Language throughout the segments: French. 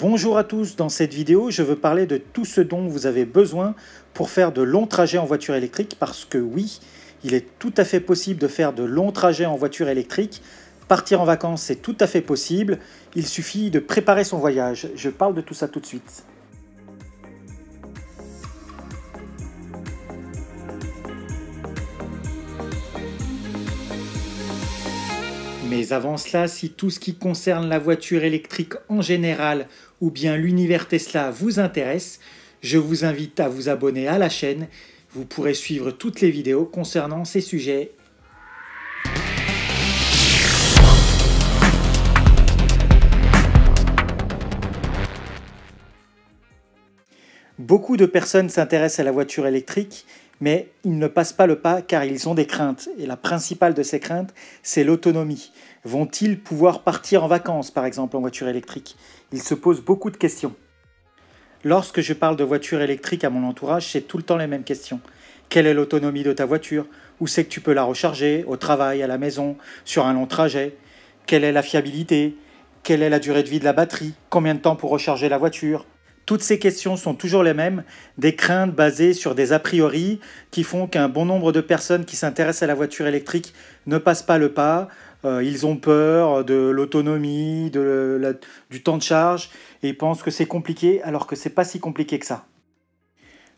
Bonjour à tous, dans cette vidéo je veux parler de tout ce dont vous avez besoin pour faire de longs trajets en voiture électrique parce que oui, il est tout à fait possible de faire de longs trajets en voiture électrique. Partir en vacances c'est tout à fait possible, il suffit de préparer son voyage. Je parle de tout ça tout de suite. Mais avant cela, si tout ce qui concerne la voiture électrique en général ou bien l'univers Tesla vous intéresse, je vous invite à vous abonner à la chaîne. Vous pourrez suivre toutes les vidéos concernant ces sujets. Beaucoup de personnes s'intéressent à la voiture électrique, mais ils ne passent pas le pas car ils ont des craintes. Et la principale de ces craintes, c'est l'autonomie. Vont-ils pouvoir partir en vacances, par exemple, en voiture électrique? Ils se posent beaucoup de questions. Lorsque je parle de voiture électrique à mon entourage, c'est tout le temps les mêmes questions. Quelle est l'autonomie de ta voiture? Où c'est que tu peux la recharger? Au travail, à la maison, sur un long trajet? Quelle est la fiabilité? Quelle est la durée de vie de la batterie? Combien de temps pour recharger la voiture? Toutes ces questions sont toujours les mêmes, des craintes basées sur des a priori qui font qu'un bon nombre de personnes qui s'intéressent à la voiture électrique ne passent pas le pas. Ils ont peur de l'autonomie, du temps de charge et ils pensent que c'est compliqué alors que c'est pas si compliqué que ça.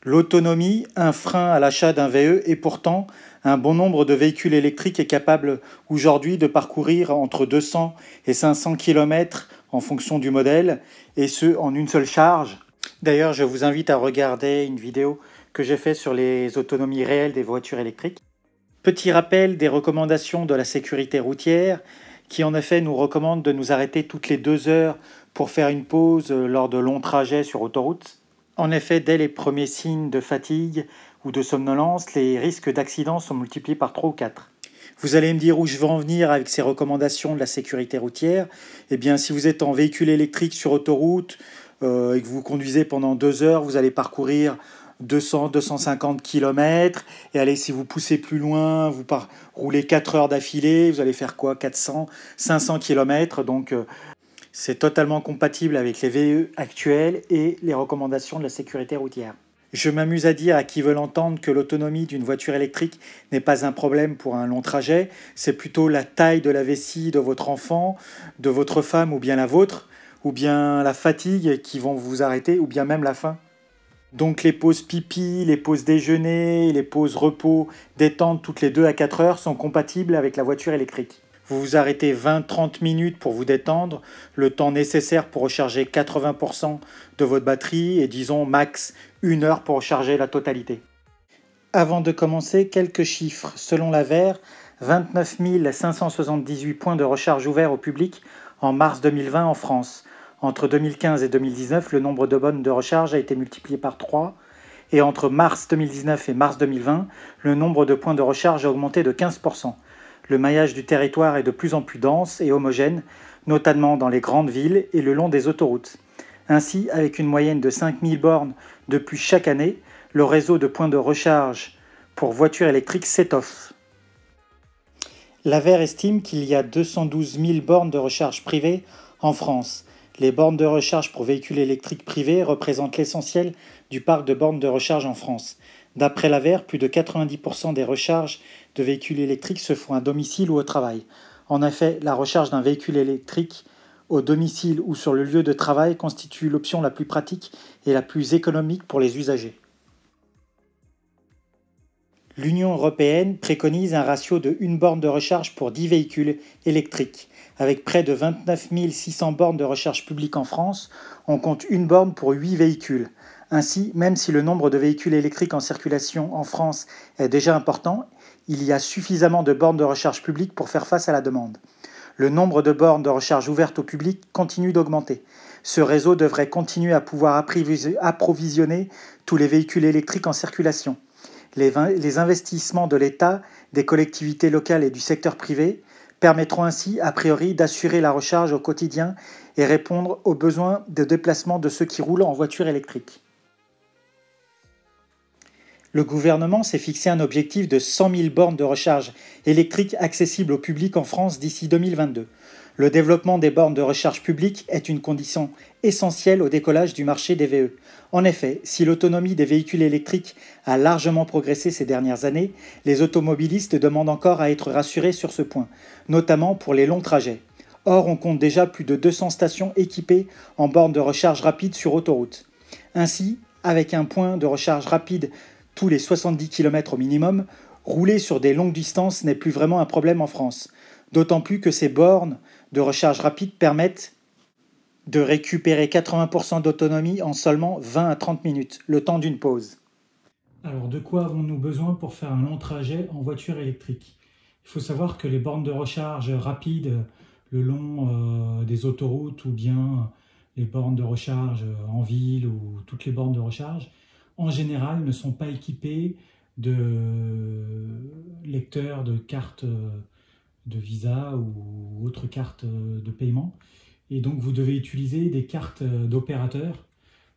L'autonomie, un frein à l'achat d'un VE et pourtant un bon nombre de véhicules électriques est capable aujourd'hui de parcourir entre 200 et 500 km en fonction du modèle et ce en une seule charge. D'ailleurs, je vous invite à regarder une vidéo que j'ai faite sur les autonomies réelles des voitures électriques. Petit rappel des recommandations de la sécurité routière qui en effet nous recommande de nous arrêter toutes les 2 heures pour faire une pause lors de longs trajets sur autoroute. En effet, dès les premiers signes de fatigue ou de somnolence, les risques d'accident sont multipliés par 3 ou 4. Vous allez me dire où je veux en venir avec ces recommandations de la sécurité routière. Eh bien, si vous êtes en véhicule électrique sur autoroute et que vous conduisez pendant 2 heures, vous allez parcourir 200-250 km. Et allez, si vous poussez plus loin, vous roulez 4 heures d'affilée, vous allez faire quoi? 400-500 km. Donc, c'est totalement compatible avec les VE actuels et les recommandations de la sécurité routière. Je m'amuse à dire à qui veut l'entendre que l'autonomie d'une voiture électrique n'est pas un problème pour un long trajet, c'est plutôt la taille de la vessie de votre enfant, de votre femme ou bien la vôtre, ou bien la fatigue qui vont vous arrêter, ou bien même la faim. Donc les pauses pipi, les pauses déjeuner, les pauses repos, détente toutes les 2 à 4 heures sont compatibles avec la voiture électrique. Vous vous arrêtez 20-30 minutes pour vous détendre, le temps nécessaire pour recharger 80% de votre batterie et disons max 1 heure pour recharger la totalité. Avant de commencer, quelques chiffres. Selon l'AVER, 29 578 points de recharge ouverts au public en mars 2020 en France. Entre 2015 et 2019, le nombre de bornes de recharge a été multiplié par 3. Et entre mars 2019 et mars 2020, le nombre de points de recharge a augmenté de 15%. Le maillage du territoire est de plus en plus dense et homogène, notamment dans les grandes villes et le long des autoroutes. Ainsi, avec une moyenne de 5000 bornes depuis chaque année, le réseau de points de recharge pour voitures électriques s'étoffe. L'AVER estime qu'il y a 212 000 bornes de recharge privées en France. Les bornes de recharge pour véhicules électriques privés représentent l'essentiel du parc de bornes de recharge en France. D'après l'AVER, plus de 90% des recharges de véhicules électriques se font à domicile ou au travail. En effet, la recharge d'un véhicule électrique au domicile ou sur le lieu de travail constitue l'option la plus pratique et la plus économique pour les usagers. L'Union européenne préconise un ratio de 1 borne de recharge pour 10 véhicules électriques. Avec près de 29 600 bornes de recharge publique en France, on compte 1 borne pour 8 véhicules. Ainsi, même si le nombre de véhicules électriques en circulation en France est déjà important, il y a suffisamment de bornes de recharge publique pour faire face à la demande. Le nombre de bornes de recharge ouvertes au public continue d'augmenter. Ce réseau devrait continuer à pouvoir approvisionner tous les véhicules électriques en circulation. Les investissements de l'État, des collectivités locales et du secteur privé permettront ainsi, a priori, d'assurer la recharge au quotidien et répondre aux besoins de déplacement de ceux qui roulent en voiture électrique. Le gouvernement s'est fixé un objectif de 100 000 bornes de recharge électrique accessibles au public en France d'ici 2022. Le développement des bornes de recharge publiques est une condition essentielle au décollage du marché des VE. En effet, si l'autonomie des véhicules électriques a largement progressé ces dernières années, les automobilistes demandent encore à être rassurés sur ce point, notamment pour les longs trajets. Or, on compte déjà plus de 200 stations équipées en bornes de recharge rapide sur autoroute. Ainsi, avec un point de recharge rapide tous les 70 km au minimum, rouler sur des longues distances n'est plus vraiment un problème en France. D'autant plus que ces bornes de recharge rapide permettent de récupérer 80% d'autonomie en seulement 20 à 30 minutes, le temps d'une pause. Alors, de quoi avons-nous besoin pour faire un long trajet en voiture électrique? Il faut savoir que les bornes de recharge rapide le long des autoroutes ou bien les bornes de recharge en ville ou toutes les bornes de recharge, en général, ne sont pas équipées de lecteurs de cartes de Visa ou autres cartes de paiement. Et donc, vous devez utiliser des cartes d'opérateurs.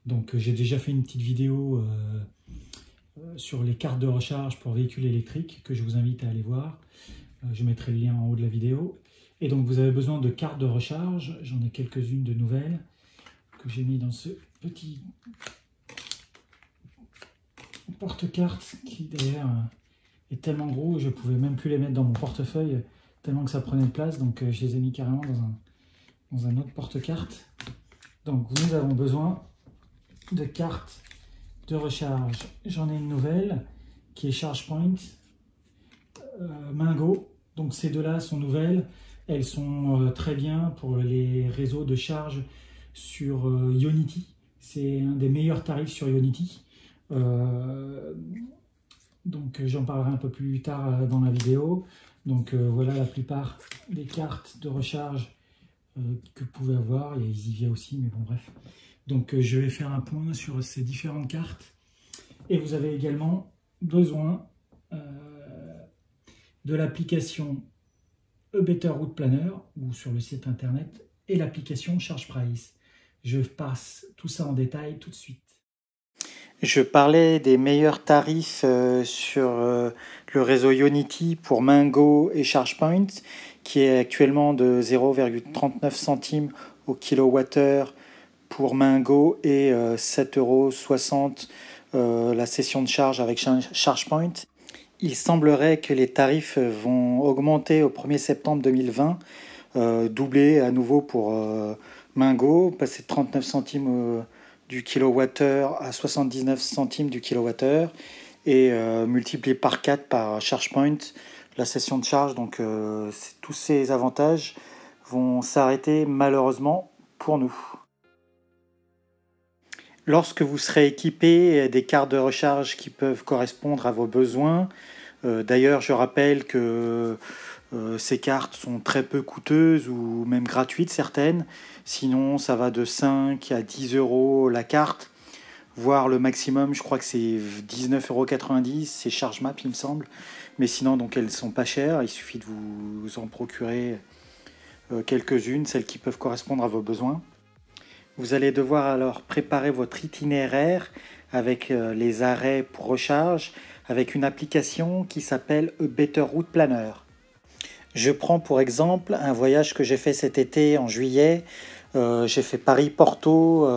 Donc, j'ai déjà fait une petite vidéo sur les cartes de recharge pour véhicules électriques que je vous invite à aller voir. Je mettrai le lien en haut de la vidéo. Et donc, vous avez besoin de cartes de recharge. J'en ai quelques-unes de nouvelles que j'ai mis dans ce petit porte-cartes qui, d'ailleurs, est tellement gros, je ne pouvais même plus les mettre dans mon portefeuille tellement que ça prenait de place. Donc, je les ai mis carrément dans un autre porte-cartes. Donc, nous avons besoin de cartes de recharge. J'en ai une nouvelle qui est ChargePoint, Mingo. Donc, ces deux-là sont nouvelles. Elles sont très bien pour les réseaux de charge sur Ionity. C'est un des meilleurs tarifs sur Ionity. Donc, j'en parlerai un peu plus tard dans la vidéo. Donc, voilà la plupart des cartes de recharge que vous pouvez avoir. Il y a EasyVia aussi, mais bon, bref. Donc, je vais faire un point sur ces différentes cartes. Et vous avez également besoin de l'application Better Route Planner ou sur le site internet et l'application ChargePrice. Je passe tout ça en détail tout de suite. Je parlais des meilleurs tarifs sur le réseau Ionity pour Mingo et ChargePoint, qui est actuellement de 0,39 centimes au kilowattheure pour Mingo et 7,60 € la session de charge avec ChargePoint. Il semblerait que les tarifs vont augmenter au 1er septembre 2020, doubler à nouveau pour Mingo, passer de 39 centimes du kilowattheure à 79 centimes du kilowattheure et multiplié par 4 par ChargePoint, la session de charge. Donc tous ces avantages vont s'arrêter malheureusement pour nous. Lorsque vous serez équipé des cartes de recharge qui peuvent correspondre à vos besoins, d'ailleurs je rappelle que ces cartes sont très peu coûteuses ou même gratuites certaines, sinon ça va de 5 à 10 € la carte, voire le maximum je crois que c'est 19,90 €, c'est ChargeMap il me semble, mais sinon donc elles sont pas chères, il suffit de vous en procurer quelques-unes, celles qui peuvent correspondre à vos besoins. Vous allez devoir alors préparer votre itinéraire avec les arrêts pour recharge avec une application qui s'appelle Better Route Planner. Je prends pour exemple un voyage que j'ai fait cet été en juillet. J'ai fait Paris-Porto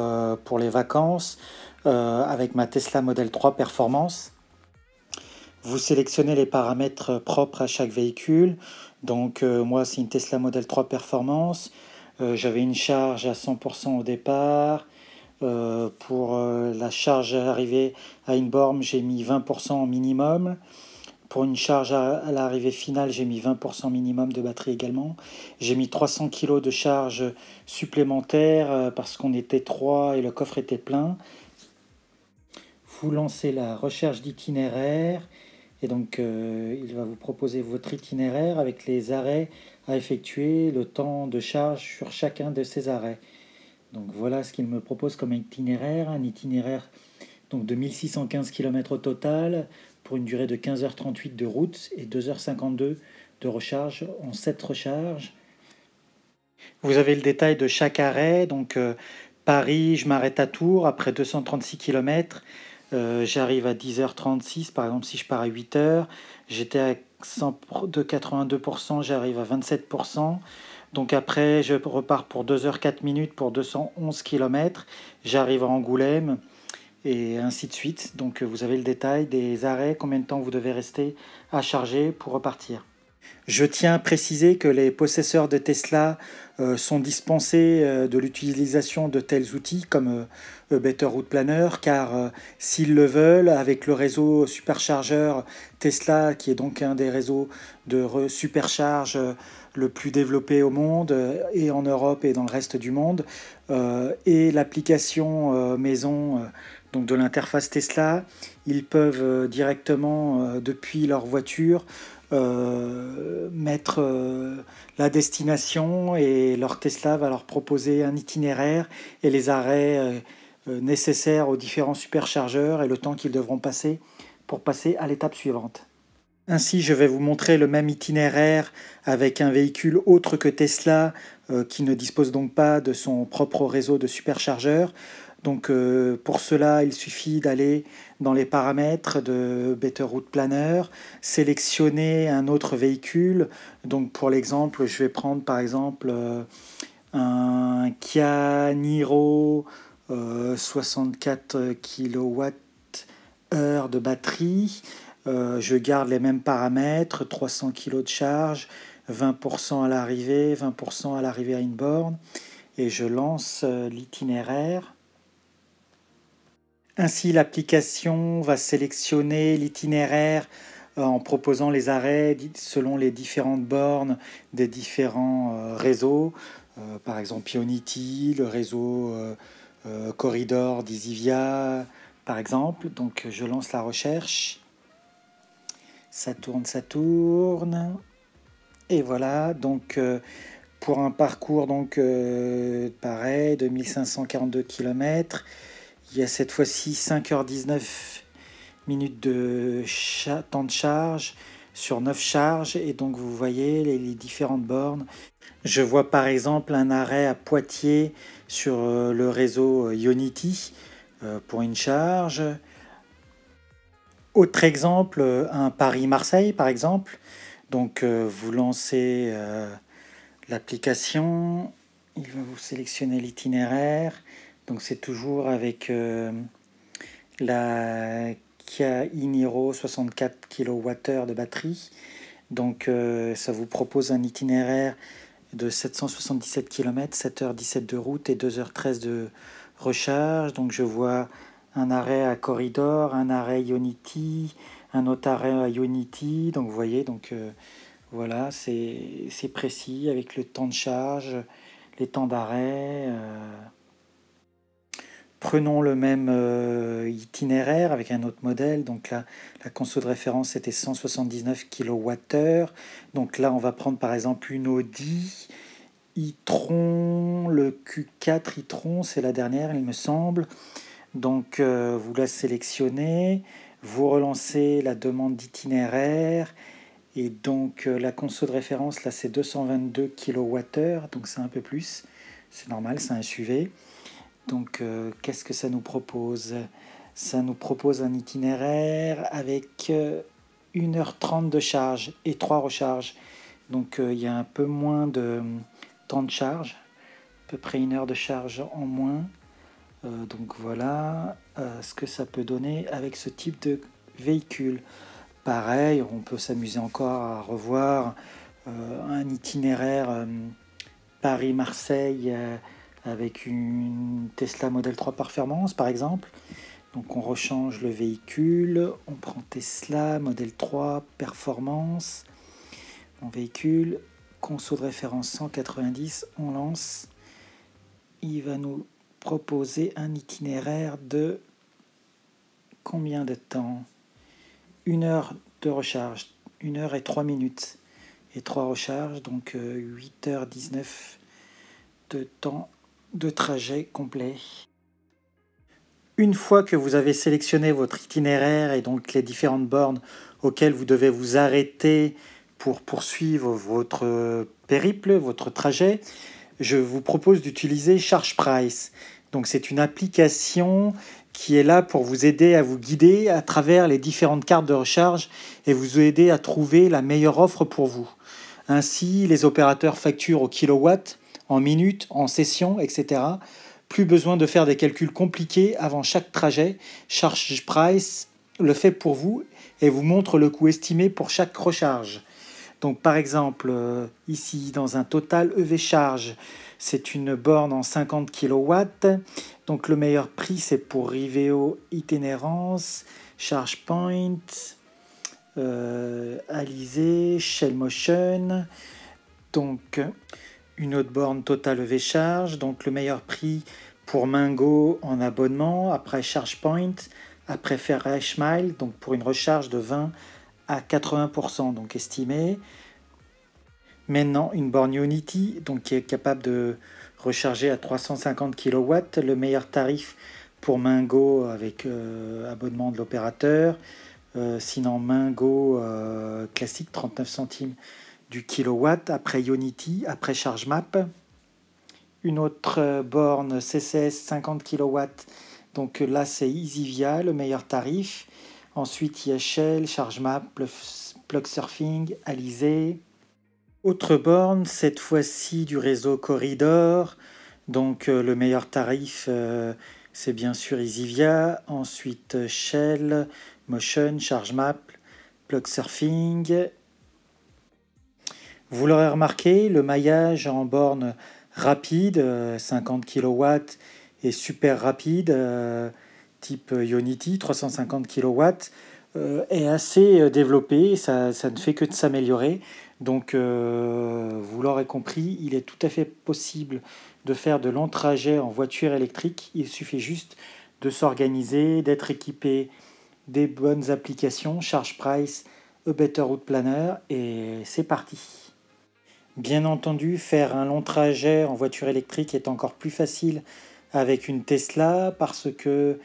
pour les vacances avec ma Tesla Model 3 Performance. Vous sélectionnez les paramètres propres à chaque véhicule. Donc moi c'est une Tesla Model 3 Performance. J'avais une charge à 100% au départ. Pour la charge arrivée à une borne, j'ai mis 20% minimum. Pour une charge à l'arrivée finale, j'ai mis 20% minimum de batterie également. J'ai mis 300 kg de charge supplémentaire parce qu'on était 3 et le coffre était plein. Vous lancez la recherche d'itinéraire et donc il va vous proposer votre itinéraire avec les arrêts à effectuer, le temps de charge sur chacun de ces arrêts. Donc voilà ce qu'il me propose comme itinéraire, un itinéraire donc de 1615 km au total pour une durée de 15h38 de route et 2h52 de recharge en 7 recharges. Vous avez le détail de chaque arrêt, donc Paris, je m'arrête à Tours après 236 km. J'arrive à 10h36, par exemple si je pars à 8h, j'étais à 82%, j'arrive à 27%. Donc après, je repars pour 2 h 4 minutes pour 211 km. J'arrive à Angoulême et ainsi de suite. Donc vous avez le détail des arrêts, combien de temps vous devez rester à charger pour repartir. Je tiens à préciser que les possesseurs de Tesla sont dispensés de l'utilisation de tels outils comme Better Route Planner, car s'ils le veulent, avec le réseau superchargeur Tesla, qui est donc un des réseaux de supercharge le plus développé au monde, et en Europe et dans le reste du monde, et l'application maison donc de l'interface Tesla, ils peuvent directement depuis leur voiture mettre la destination, et leur Tesla va leur proposer un itinéraire et les arrêts nécessaires aux différents superchargeurs et le temps qu'ils devront passer pour passer à l'étape suivante. Ainsi, je vais vous montrer le même itinéraire avec un véhicule autre que Tesla qui ne dispose donc pas de son propre réseau de superchargeurs. Donc pour cela, il suffit d'aller dans les paramètres de Better Route Planner, sélectionner un autre véhicule. Donc pour l'exemple, je vais prendre par exemple un Kia Niro 64 kWh de batterie. Je garde les mêmes paramètres, 300 kg de charge, 20% à l'arrivée, 20% à l'arrivée à une borne, et je lance l'itinéraire. Ainsi, l'application va sélectionner l'itinéraire en proposant les arrêts selon les différentes bornes des différents réseaux. Par exemple, Ionity, le réseau Corridor d'Isivia, par exemple. Donc, je lance la recherche. Ça tourne. Et voilà, donc pour un parcours donc pareil de 1542 km, il y a cette fois-ci 5h19 minutes de temps de charge sur 9 charges, et donc vous voyez les différentes bornes. Je vois par exemple un arrêt à Poitiers sur le réseau Ionity pour une charge. Autre exemple, un Paris-Marseille par exemple. Donc vous lancez l'application, il va vous sélectionner l'itinéraire. Donc c'est toujours avec la Kia e-Niro 64 kWh de batterie. Donc ça vous propose un itinéraire de 777 km, 7h17 de route et 2h13 de recharge. Donc je vois un arrêt à Corridor, un arrêt Ionity, un autre arrêt à Ionity. Donc vous voyez, donc voilà, c'est précis avec le temps de charge, les temps d'arrêt. Prenons le même itinéraire avec un autre modèle. Donc là, la conso de référence était 179 kWh. Donc là, on va prendre par exemple une Audi e-tron, le Q4 e-tron, c'est la dernière, il me semble. Donc vous la sélectionnez, vous relancez la demande d'itinéraire, et donc la conso de référence là c'est 222 kWh, donc c'est un peu plus, c'est normal, c'est un SUV. Donc qu'est-ce que ça nous propose? Ça nous propose un itinéraire avec 1h30 de charge et 3 recharges. Donc il y a un peu moins de temps de charge, à peu près 1 heure de charge en moins. Donc voilà ce que ça peut donner avec ce type de véhicule. Pareil, on peut s'amuser encore à revoir un itinéraire Paris-Marseille avec une Tesla Model 3 Performance par exemple. Donc on rechange le véhicule, on prend Tesla Model 3 Performance, mon véhicule, conso de référence 190, on lance. Il va nous proposer un itinéraire de combien de temps? 1 heure de recharge, 1 heure et 3 minutes et 3 recharges, donc 8h19 de temps de trajet complet. Une fois que vous avez sélectionné votre itinéraire et donc les différentes bornes auxquelles vous devez vous arrêter pour poursuivre votre périple, votre trajet, je vous propose d'utiliser ChargePrice. Donc c'est une application qui est là pour vous aider à vous guider à travers les différentes cartes de recharge et vous aider à trouver la meilleure offre pour vous. Ainsi, les opérateurs facturent au kilowatt, en minutes, en sessions, etc. Plus besoin de faire des calculs compliqués avant chaque trajet. ChargePrice le fait pour vous et vous montre le coût estimé pour chaque recharge. Donc par exemple, ici dans un Total EV Charge, c'est une borne en 50 kW. Donc le meilleur prix c'est pour Riveo Itinérance, ChargePoint, Alizé, Shell Motion. Donc une autre borne Total EV Charge. Donc le meilleur prix pour Mingo en abonnement, après ChargePoint, après FerrishMile, donc pour une recharge de 20 à 80%, donc estimé. Maintenant, une borne Unity, donc qui est capable de recharger à 350 kW, le meilleur tarif pour Mingo avec abonnement de l'opérateur. Sinon, Mingo classique, 39 centimes du kilowatt, après Unity, après ChargeMap. Une autre borne CCS 50 kW, donc là c'est EasyVia, le meilleur tarif. Ensuite, il y a Shell, ChargeMap, Plugsurfing, Alizé. Autre borne, cette fois-ci du réseau Corridor. Donc le meilleur tarif, c'est bien sûr EasyVia. Ensuite, Shell, Motion, ChargeMap, Plugsurfing. Vous l'aurez remarqué, le maillage en borne rapide, 50 kW et super rapide, type Unity, 350 kW, est assez développé, ça ne fait que de s'améliorer. Donc vous l'aurez compris, il est tout à fait possible de faire de longs trajets en voiture électrique. Il suffit juste de s'organiser, d'être équipé des bonnes applications, ChargePrice, A Better Route Planner, et c'est parti. Bien entendu, faire un long trajet en voiture électrique est encore plus facile avec une Tesla parce que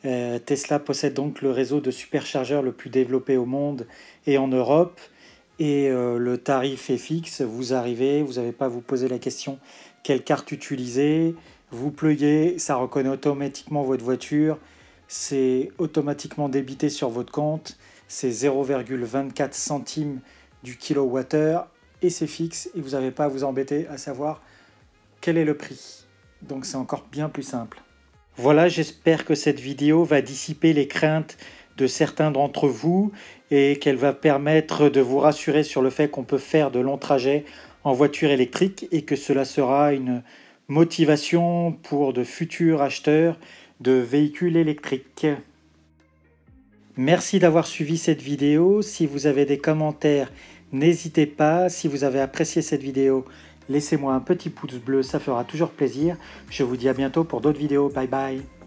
Tesla possède donc le réseau de superchargeurs le plus développé au monde et en Europe. Et le tarif est fixe, vous arrivez, vous n'avez pas à vous poser la question quelle carte utiliser. Vous pluguez, ça reconnaît automatiquement votre voiture, c'est automatiquement débité sur votre compte, c'est 0,24 centimes du kilowattheure. Et c'est fixe et vous n'avez pas à vous embêter à savoir quel est le prix. Donc c'est encore bien plus simple. Voilà, j'espère que cette vidéo va dissiper les craintes de certains d'entre vous et qu'elle va permettre de vous rassurer sur le fait qu'on peut faire de longs trajets en voiture électrique et que cela sera une motivation pour de futurs acheteurs de véhicules électriques. Merci d'avoir suivi cette vidéo. Si vous avez des commentaires, n'hésitez pas. Si vous avez apprécié cette vidéo, laissez-moi un petit pouce bleu, ça fera toujours plaisir. Je vous dis à bientôt pour d'autres vidéos. Bye bye.